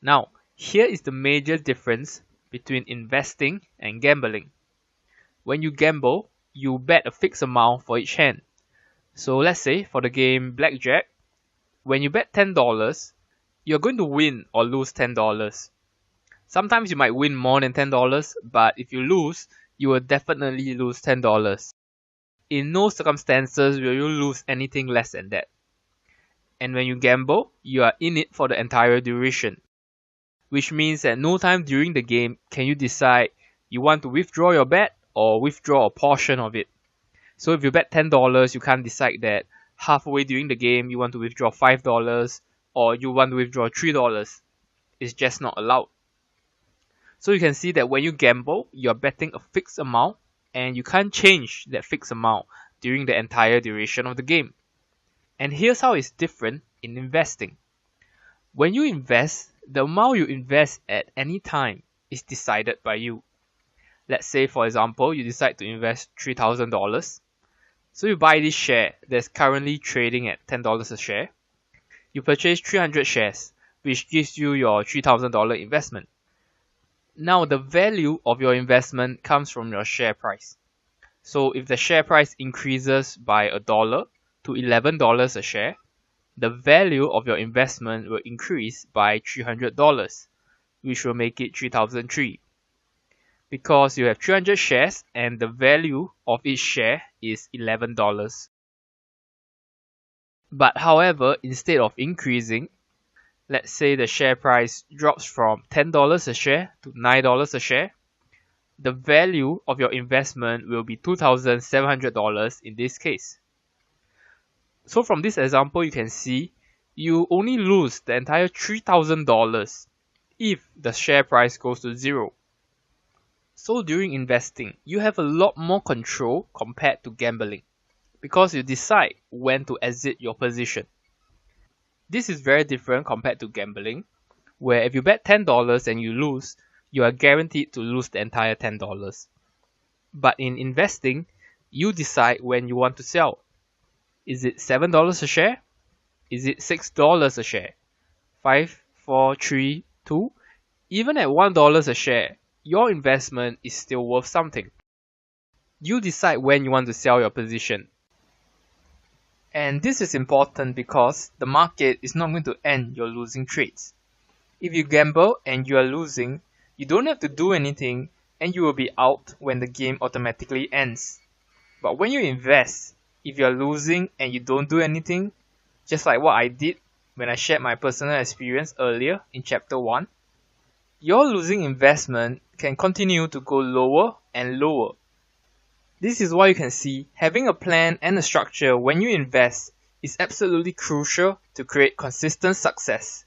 Now, here is the major difference between investing and gambling. When you gamble, you bet a fixed amount for each hand. So let's say for the game Blackjack, when you bet $10, you're going to win or lose $10. Sometimes you might win more than $10, but if you lose, you will definitely lose $10. In no circumstances will you lose anything less than that. And when you gamble, you are in it for the entire duration, which means at no time during the game can you decide you want to withdraw your bet or withdraw a portion of it. So if you bet $10, you can't decide that halfway during the game you want to withdraw $5 or you want to withdraw $3. It's just not allowed. So you can see that when you gamble, you're betting a fixed amount and you can't change that fixed amount during the entire duration of the game. And here's how it's different in investing. When you invest, the amount you invest at any time is decided by you. Let's say, for example, you decide to invest $3,000. So you buy this share that's currently trading at $10 a share. You purchase 300 shares, which gives you your $3,000 investment. Now the value of your investment comes from your share price. So if the share price increases by $1 to $11 a share, the value of your investment will increase by $300, which will make it 3,003. Because you have 300 shares and the value of each share is $11. But however, instead of increasing, let's say the share price drops from $10 a share to $9 a share, the value of your investment will be $2,700 in this case. So from this example, you can see you only lose the entire $3,000 if the share price goes to zero. So during investing, you have a lot more control compared to gambling because you decide when to exit your position. This is very different compared to gambling, where if you bet $10 and you lose, you are guaranteed to lose the entire $10. But in investing, you decide when you want to sell. Is it $7 a share? Is it $6 a share? 5, 4, 3, 2? Even at $1 a share, your investment is still worth something. You decide when you want to sell your position. And this is important because the market is not going to end your losing trades. If you gamble and you are losing, you don't have to do anything and you will be out when the game automatically ends. But when you invest, if you are losing and you don't do anything, just like what I did when I shared my personal experience earlier in chapter 1, your losing investment can continue to go lower and lower. This is why you can see having a plan and a structure when you invest is absolutely crucial to create consistent success.